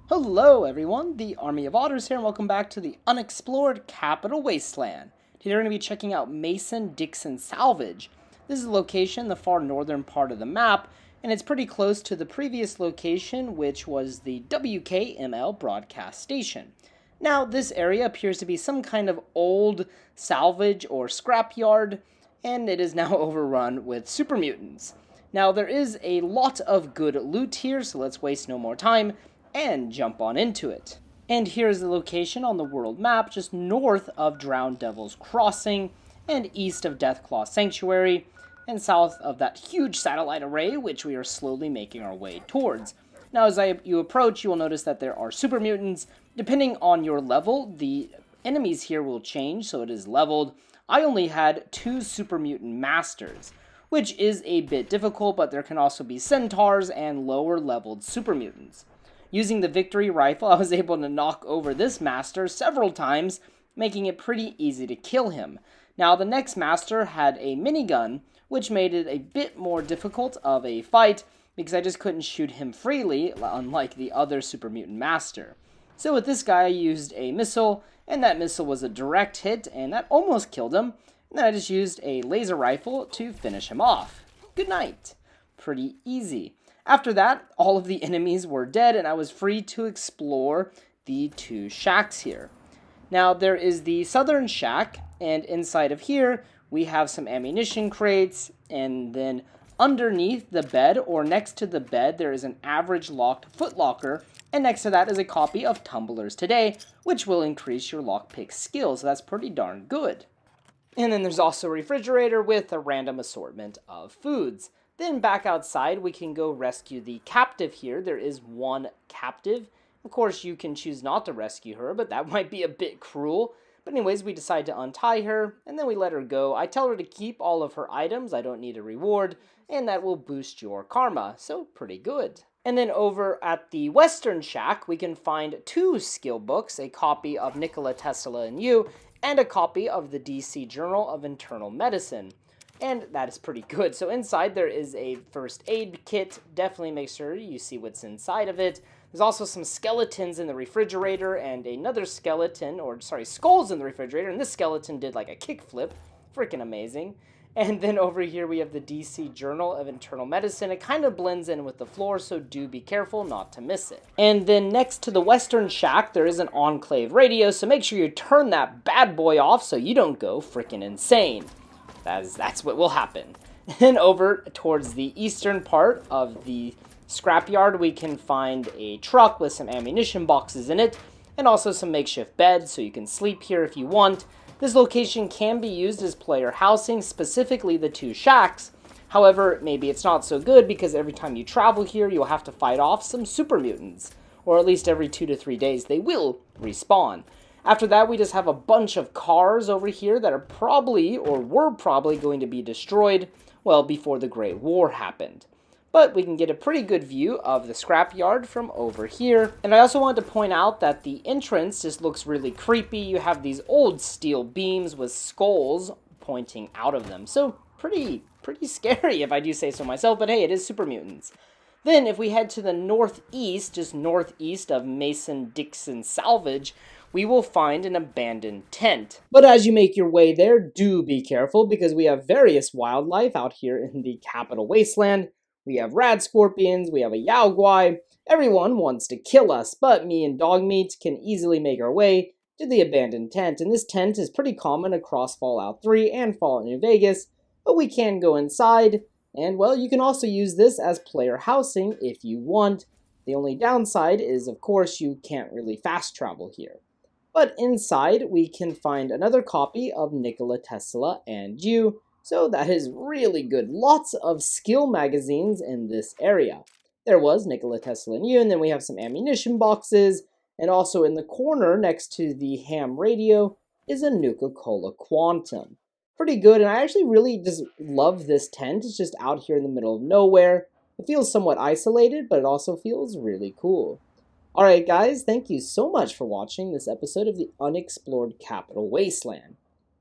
Hello everyone, the Army of Otters here, and welcome back to the Unexplored Capital Wasteland. Today we're going to be checking out Mason Dixon Salvage. This is a location in the far northern part of the map, and it's pretty close to the previous location, which was the WKML broadcast station. Now, this area appears to be some kind of old salvage or scrapyard, and it is now overrun with super mutants. Now, there is a lot of good loot here, so let's waste no more time and jump on into it. And here's the location on the world map, just north of Drowned Devil's Crossing, and east of Deathclaw Sanctuary, and south of that huge satellite array, which we are slowly making our way towards. Now, as you approach, you will notice that there are super mutants. Depending on your level, the enemies here will change, so it is leveled. I only had 2 super mutant masters, which is a bit difficult, but there can also be centaurs and lower leveled super mutants. Using the victory rifle, I was able to knock over this master several times, making it pretty easy to kill him. Now, the next master had a minigun, which made it a bit more difficult of a fight, because I just couldn't shoot him freely, unlike the other super mutant master. So with this guy, I used a missile, and that missile was a direct hit, and that almost killed him. And then I just used a laser rifle to finish him off. Good night. Pretty easy. After that, all of the enemies were dead, and I was free to explore the 2 shacks here. Now, there is the southern shack, and inside of here, we have some ammunition crates, and then underneath the bed, or next to the bed, there is an average locked footlocker, and next to that is a copy of Tumblers Today, which will increase your lockpick skills, so that's pretty darn good. And then there's also a refrigerator with a random assortment of foods. Then back outside, we can go rescue the captive here. There is 1 captive. Of course, you can choose not to rescue her, but that might be a bit cruel. But anyways, we decide to untie her, and then we let her go. I tell her to keep all of her items. I don't need a reward, and that will boost your karma. So, pretty good. And then over at the Western Shack, we can find 2 skill books, a copy of Nikola Tesla and You, and a copy of the DC Journal of Internal Medicine. And that is pretty good. So inside there is a first aid kit. Definitely make sure you see what's inside of it. There's also some skeletons in the refrigerator and another skeleton, skulls in the refrigerator. And this skeleton did like a kickflip. Freaking amazing. And then over here we have the DC Journal of Internal Medicine. It kind of blends in with the floor, so do be careful not to miss it. And then next to the Western Shack, there is an Enclave radio, so make sure you turn that bad boy off so you don't go freaking insane. That's what will happen. And over towards the eastern part of the scrapyard, we can find a truck with some ammunition boxes in it, and also some makeshift beds, so you can sleep here if you want. This location can be used as player housing, specifically the 2 shacks. However, maybe it's not so good, because every time you travel here, you'll have to fight off some super mutants. Or at least every 2 to 3 days, they will respawn. After that, we just have a bunch of cars over here that are were probably going to be destroyed, well, before the Great War happened. But we can get a pretty good view of the scrapyard from over here. And I also wanted to point out that the entrance just looks really creepy. You have these old steel beams with skulls pointing out of them. So pretty scary if I do say so myself, but hey, it is Super Mutants. Then if we head to the northeast, just northeast of Mason Dixon Salvage, we will find an abandoned tent. But as you make your way there, do be careful, because we have various wildlife out here in the Capital Wasteland. We have rad scorpions, we have a Yao Guai. Everyone wants to kill us, but me and Dogmeat can easily make our way to the abandoned tent. And this tent is pretty common across Fallout 3 and Fallout New Vegas, but we can go inside. And, well, you can also use this as player housing if you want. The only downside is, of course, you can't really fast travel here. But inside, we can find another copy of Nikola Tesla and You, so that is really good. Lots of skill magazines in this area. There was Nikola Tesla and You, and then we have some ammunition boxes, and also in the corner next to the ham radio is a Nuka-Cola Quantum. Pretty good, and I actually really just love this tent. It's just out here in the middle of nowhere. It feels somewhat isolated, but it also feels really cool. Alright guys, thank you so much for watching this episode of the Unexplored Capital Wasteland.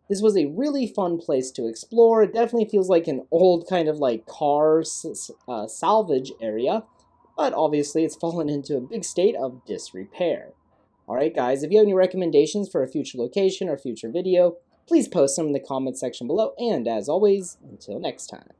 This was a really fun place to explore. It definitely feels like an old kind of like car salvage area. but obviously it's fallen into a big state of disrepair. Alright guys, if you have any recommendations for a future location or future video, please post them in the comment section below, and as always, until next time.